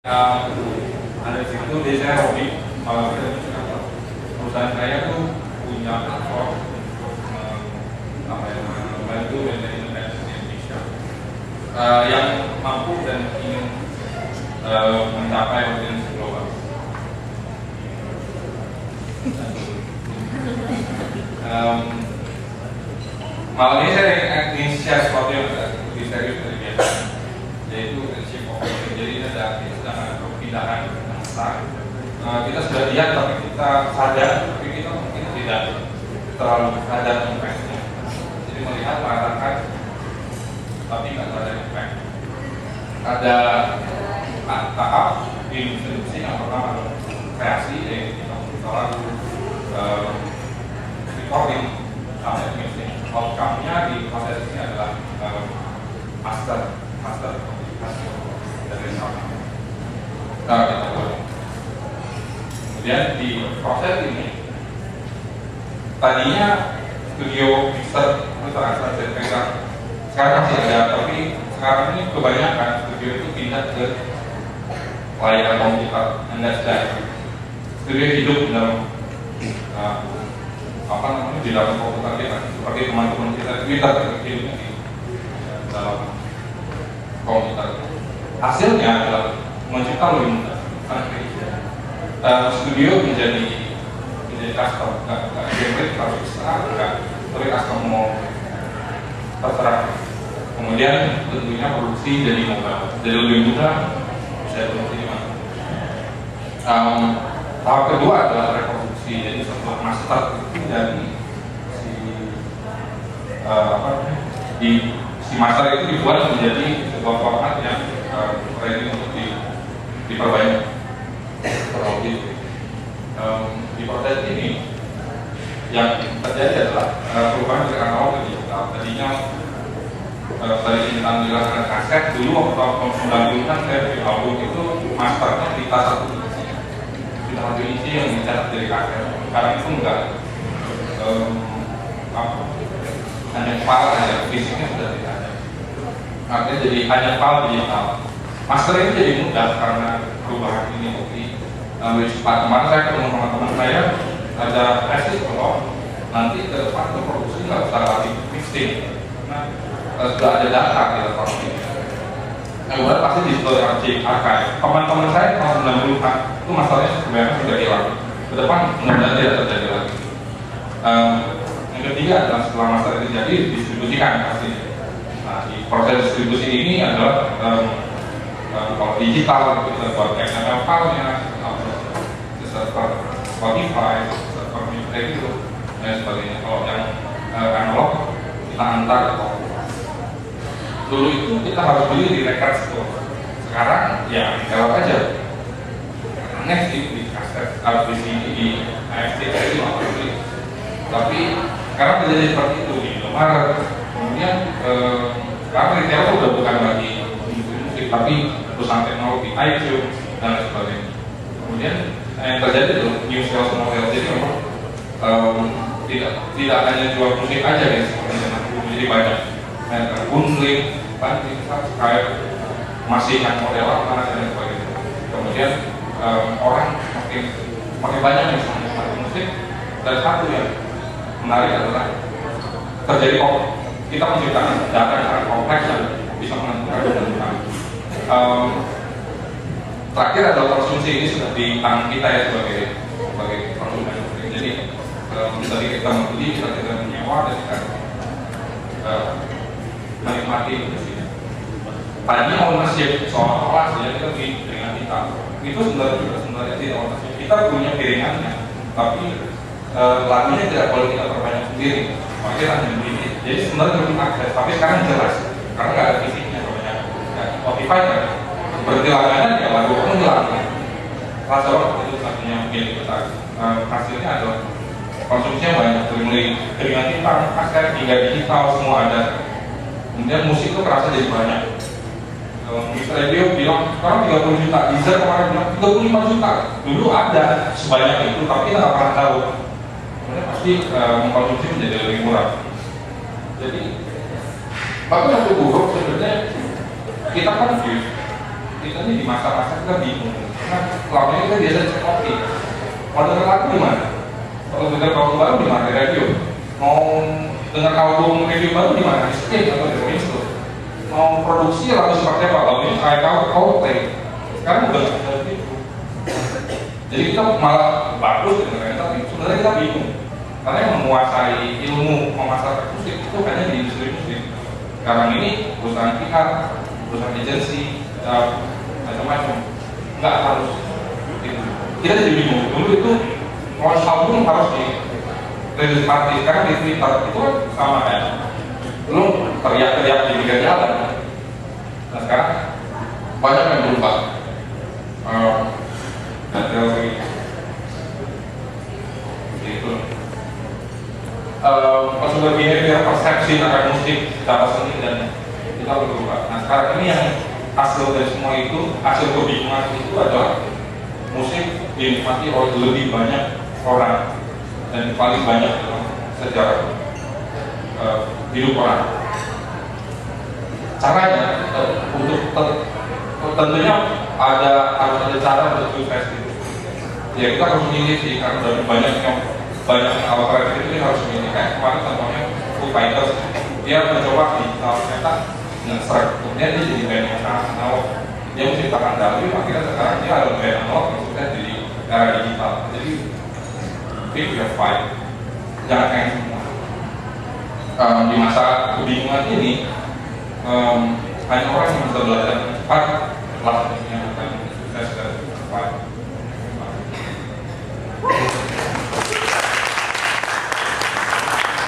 Ada situ biasanya hobi kalau perusahaan saya tuh punya platform membantu band independen Indonesia yang mampu dan ingin mencapai audiens global. Malam ini saya ingin share sesuatu yang lebih serius dari biasa, yaitu prinsip operasi. Jadi ada perpindahan besar. Kita sudah lihat, tapi kita sadar, tapi kita mungkin tidak terlalu sadar impactnya. Jadi melihat mengatakan, tapi nggak ada impact. Ada tahap di industri yang pertama kreasi, yaitu kita lalu recording sampai mixing. Outcome-nya di proses ini adalah master komunikasi dari sana. Kemudian di proses ini tadinya studio mixer itu asal dari pegang, sekarang masih ada, tapi sekarang ini kebanyakan studio itu pindah ke layar komputer. Anda sudah studio hidup dalam di dalam komputer kita, seperti teman-teman kita hidupnya di dalam komputer. Hasilnya adalah mencipta lebih mudah. Studio menjadi custom, nggak generate grafik besar, tapi custom mau terserah. Kemudian tentunya produksi jadi mobile, jadi lebih mudah, bisa produksi di mana. Tahap kedua adalah reproduksi, jadi sebuah master itu dari si master itu dibuat menjadi sebuah format yang ready untuk diperbanyak. Di proses ini yang terjadi adalah perubahan dari analog ke digital. Tadinya tadi kita bilang ada kaset dulu waktu tahun 90-an saya di album itu masternya kita satu isi yang dicetak dari kaset. Sekarang itu enggak, hanya file aja, fisiknya sudah tidak ada. Artinya jadi hanya file digital. Master ini jadi mudah karena perubahan ini lebih cepat. Kemarin saya ketemu teman-teman saya, ada tesis kalau nanti ke depan itu produksi nggak usah lagi mixing, karena sudah ada data di laptop ini. Kemudian pasti di storage archive. Teman-teman saya tahun 90-an itu masalahnya sebenarnya sudah hilang. Ke depan mudah-mudahan tidak terjadi lagi. Yang ketiga adalah setelah master itu jadi distribusikan pasti. Nah, di proses distribusi ini adalah kalau digital kita buat XML file-nya, server Spotify, server music itu dan sebagainya. Kalau yang analog kita antar ke toko. Dulu itu kita harus beli di record store. Sekarang ya lewat aja. Aneh sih di kaset, harus di CD, di AFC itu nggak perlu beli. Tapi sekarang terjadi seperti itu di Indomaret. Kemudian sekarang retail udah bukan lagi musik, tapi perusahaan teknologi, iTunes dan lain sebagainya. Kemudian yang terjadi itu new sales model, jadi memang tidak hanya jual musik aja ya, jadi banyak bundling, banding, subscribe, masih yang model apa dan sebagainya. Kemudian orang makin banyak yang menikmati musik. Dan satu yang menarik adalah terjadi kita menciptakan data yang kompleks dan bisa menentukan. Terakhir adalah konsumsi ini sudah di tangan kita ya sebagai konsumen. Jadi tadi kita membeli, kita menyewa, dan kita menikmati industri. Tadinya ownership seolah-olah saja kita di jaringan kita. Itu sebenarnya tidak ownership. Kita punya piringannya, tapi lagunya tidak boleh kita perbanyak sendiri. Makanya hanya begini. Jadi sebenarnya belum akses, tapi sekarang jelas karena nggak ada fisiknya banyak. Spotify kan berarti langganan ya lagu pun hilang. Rasa itu satunya milik kita. Hasilnya adalah konsumsinya banyak, mulai jaringan kita, kaset hingga digital semua ada. Kemudian musik itu kerasa jadi banyak. Mr. Radio bilang sekarang 30 juta, Deezer kemarin bilang 35 juta. Dulu ada sebanyak itu, tapi kita nggak pernah tahu. Kemudian pasti mengkonsumsi menjadi lebih murah. Jadi, tapi yang buruk sebenarnya kita confused. kita nih di masa-masa kita bingung. Karena selama ini kita biasa cek kopi. Mau denger lagu di mana? Kalau denger album baru di mana? Di radio. Mau denger album review baru di mana? Di Steam atau di Rolling. Mau produksi lagu seperti apa? Lagu ini kayak Coldplay. Sekarang udah nggak ada itu. Jadi kita malah bagus dengerin, tapi sebenarnya kita bingung. Karena yang menguasai ilmu memasarkan musik itu hanya di industri musik. Sekarang ini perusahaan PR, perusahaan agensi, macam-macam. Nggak harus itu. Kita jadi bingung. Dulu itu launch album harus di rilis party. Sekarang di Twitter itu kan sama ya. Dulu teriak-teriak di pinggir jalan. Nah sekarang banyak yang berubah. Teori itu consumer behavior persepsi akan musik secara seni dan kita berubah. Nah sekarang ini yang hasil dari semua itu, hasil kebingungan itu adalah musik dinikmati oleh lebih banyak orang dan paling banyak dalam sejarah hidup orang. Caranya untuk tentunya harus ada cara untuk sukses itu. Ya kita harus milih sih, karena dari banyak yang alat kreatif itu harus milih. Kayak kemarin contohnya Foo Fighters, dia mencoba digital cetak nge-strike, kemudian dia jadi band yang sangat analog. Dia menciptakan dalil, akhirnya sekarang dia ada band analog yang sukses jadi era digital. Jadi pick your fight, jangan kayak semua. Di masa kebingungan ini hanya orang yang bisa belajar cepat lah yang